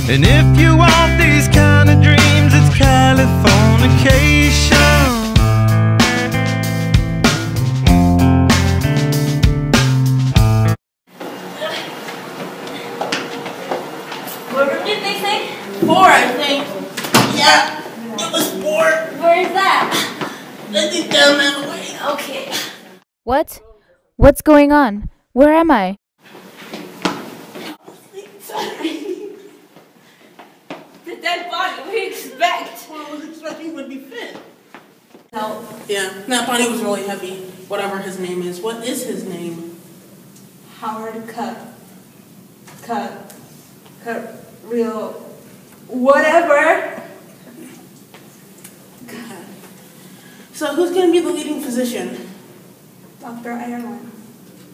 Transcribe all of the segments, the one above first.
And if you want these kind of dreams, it's Californication. What room did they say? 4, I think. Yeah, it was 4. Where is that? I think down that way. Okay. What? What's going on? Where am I? Sorry. The dead body, what do you expect? Well, I was expecting it would be fit. No. Yeah, that body was really heavy. Whatever his name is. What is his name? Howard real whatever. God. So who's going to be the leading physician? Dr. Ireland.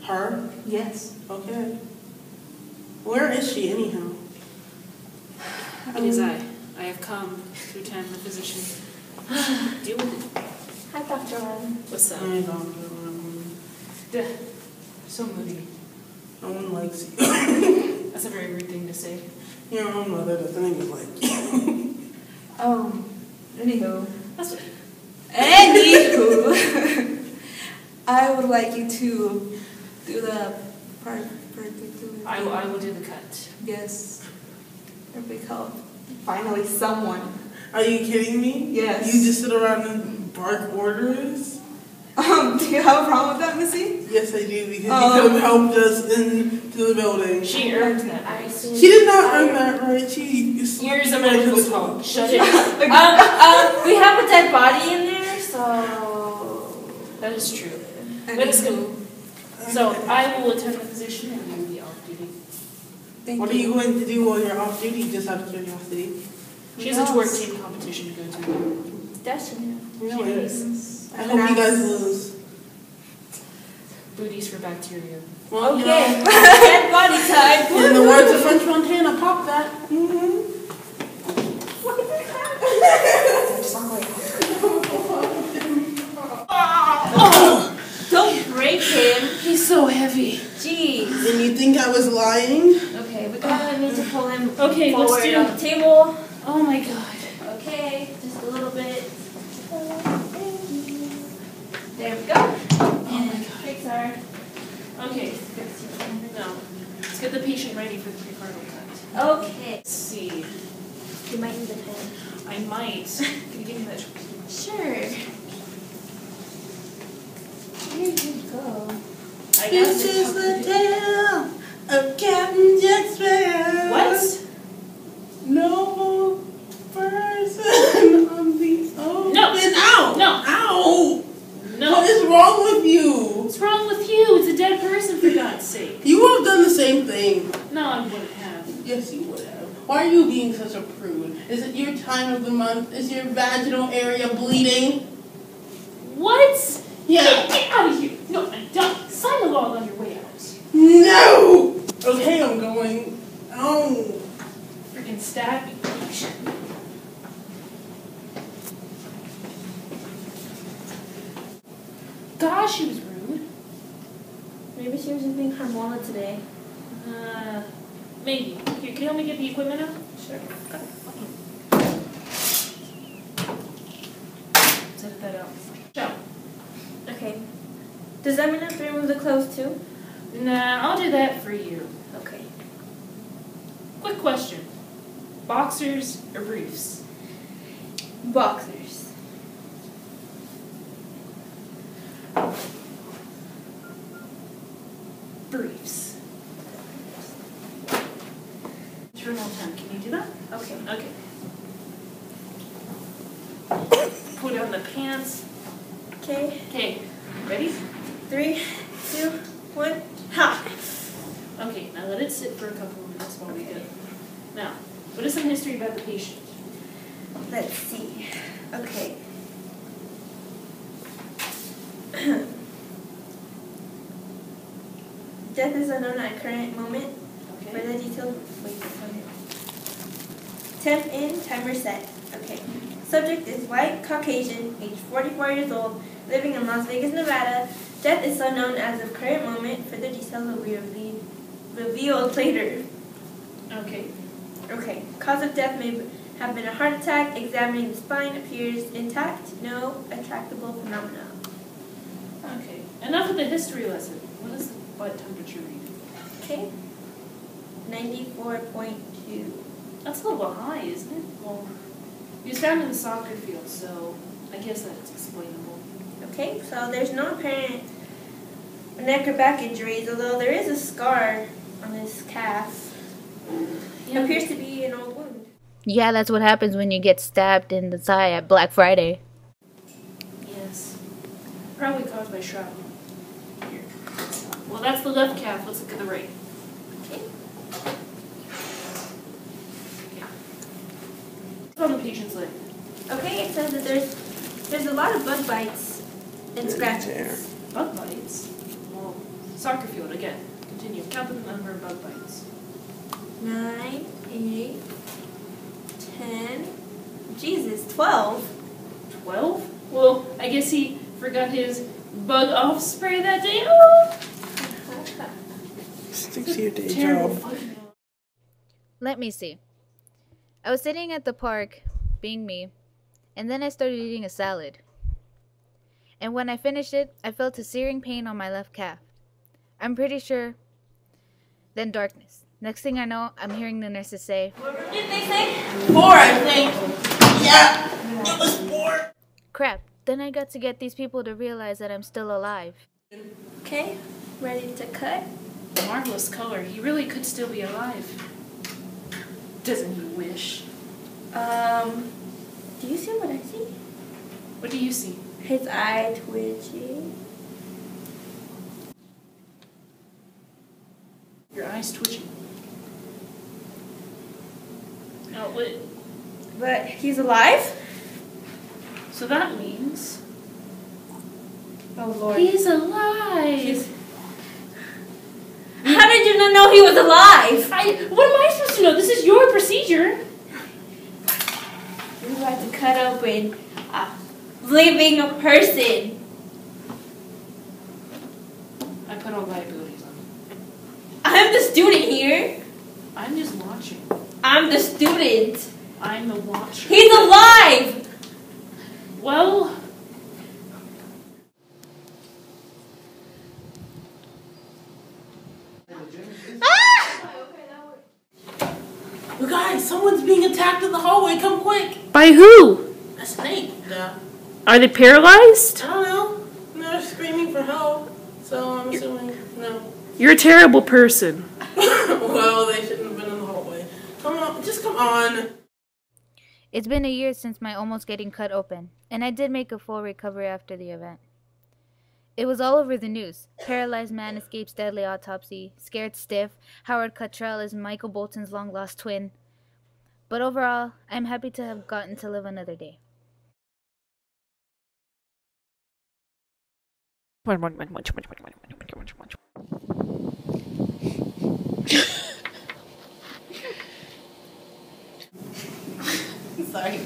Her? Yes. Okay. Where is she anyhow? It is I. I have come to attend the physician. Deal with it. Hi, Dr. Len. What's up? I don't know. So moody. No one likes you. That's a very rude thing to say. Your own mother doesn't even like you. Anywho. That's what. Anywho. I would like you to do the particular. I will do the cut. Yes. It'll be called finally someone. Are you kidding me? Yes. You just sit around and bark orders? Do you have a problem with that, Missy? Yes, I do, because you could have helped us into the building. She earned that. She did not earn that right. She Years of medical school. Shut it. We have a dead body in there, so... That is true. But it's good. So I will attend the physician and you will be off duty. What are you going to do while you're off duty, just out of curiosity? She has a twerk team competition to go to. Does she now? Really? She does. I hope you guys lose. Booties for bacteria. Well, Okay, dead body time. In the words of French Montana, pop that. Don't break him. He's so heavy. Jeez. And you think I was lying? Okay, we gotta need to pull him Okay, forward let's do. on the table. Oh my god. Okay, just a little bit. There we go. Oh my god. Fix our... Okay. No. Let's get the patient ready for the precardial cut. Okay. Let's see. You might need a pen. I might. Can you give me that? Sure. Here you go. I This is the tale of Captain Jack Sparrow. What? No person on the ocean. No. Ow! No. Ow! No. What is wrong with you? What's wrong with you? It's a dead person, for God's sake. You would have done the same thing. No, I wouldn't have. Yes, you would have. Why are you being such a prude? Is it your time of the month? Is your vaginal area bleeding? What? Yeah. Get out of here. No, I don't. Sign the log on your way out. No! Okay, I'm going. Oh. Freaking stab me. Gosh, she was rude. Maybe she was just being Carmona today. Maybe. Here, can you help me get the equipment out? Sure. Set that out. Ciao. Okay. Does that mean I have to remove the clothes too? Nah, I'll do that for you. Okay. Quick question. Boxers or briefs? Boxers. Briefs. Internal time. Can you do that? Okay. Okay. Put on the pants. Okay. Okay. Ready? 3, 2, 1. Ha! Okay, now let it sit for a couple of minutes while we go. Now, what is some history about the patient? Let's see. Okay. Death is unknown at current moment. Okay. Further details. Wait, one minute. Temp in, timer set. Okay. Subject is white, Caucasian, age 44 years old, living in Las Vegas, Nevada. Death is unknown as of current moment. Further details will be revealed later. Okay. Okay. Cause of death may have been a heart attack. Examining the spine appears intact. No attractable phenomena. Okay. Enough of the history lesson. What is the blood temperature reading? Okay. 94.2. That's a little high, isn't it? Well, he was found in the soccer field, so I guess that's explainable. Okay, so there's no apparent neck or back injuries, although there is a scar on his calf. It appears to be an old wound. Yeah, that's what happens when you get stabbed in the thigh at Black Friday. Yes. Probably caused by shrapnel. Here. Well, that's the left calf. Let's look at the right. Okay. What's on the patient's leg? Okay, it says that there's a lot of bug bites and scratches. Bug bites? Well, soccer field, again. Continue. Count the number of bug bites. 9, 8, 10. Jesus, 12. 12? Well, I guess he forgot his bug-off spray that day. Oh! Stick to your day Terrible job. fucking Let me see. I was sitting at the park, being me, and then I started eating a salad. And when I finished it, I felt a searing pain on my left calf. I'm pretty sure. Then darkness. Next thing I know, I'm hearing the nurses say, What did they say? 4, I think. Yeah, it was 4. crap. Then I got to get these people to realize that I'm still alive. Okay, ready to cut? marvelous color. He really could still be alive. Doesn't he wish? Do you see what I see? What do you see? His eye twitching. Your eye's twitching. No, what? But he's alive? So that means Oh Lord. he's alive. How did you not know he was alive? What am I supposed to know? This is your procedure. You're about to cut open a living person. I put all liabilities on. I'm the student here. I'm just watching. I'm the student. I'm the watcher. He's alive! Well, You guys, someone's being attacked in the hallway. Come quick. by who? A snake. Yeah. Are they paralyzed? I don't know. They're screaming for help. So I'm assuming no. You're a terrible person. Well, they shouldn't have been in the hallway. Come on, just come on. It's been a year since my almost getting cut open, and I did make a full recovery after the event. It was all over the news. Paralyzed man escapes deadly autopsy. Scared stiff. Howard Cottrell is Michael Bolton's long-lost twin. But overall, I'm happy to have gotten to live another day. Sorry.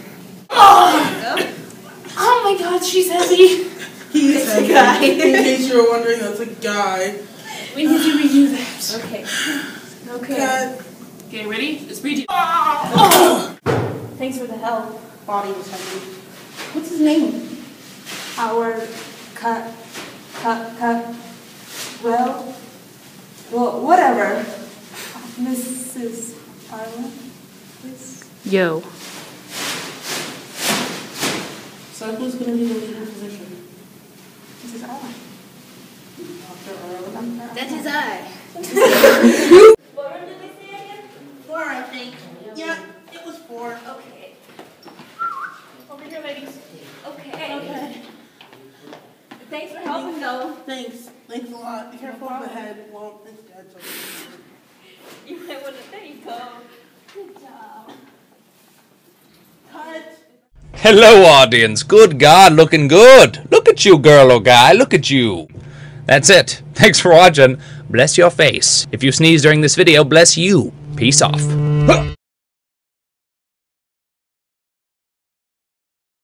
Oh my god, she's heavy. He's a guy. In case you were wondering, that's a guy. We need to redo that. Okay. Okay. Cut. Okay, ready? Let's redo. Thanks for the help. Body was heavy. What's his name? Howard, cut. Well, whatever. Mrs. Arlen, please. Yo. So who's going to be the leading physician? Mrs. Arlen. Dr. Arlen? That's his eye. What room did they say again? 4, I think. Yeah, it was 4. Okay. Over here, ladies. Okay. Okay. Thanks for helping though. Thanks. Thanks a lot. Be careful of the head. Well, it's dead. So You might want to, there you go. Good job. cut. Hello, audience. Good God, looking good. Look at you, girl or guy. Look at you. That's it. Thanks for watching. Bless your face. If you sneeze during this video, bless you. Peace off.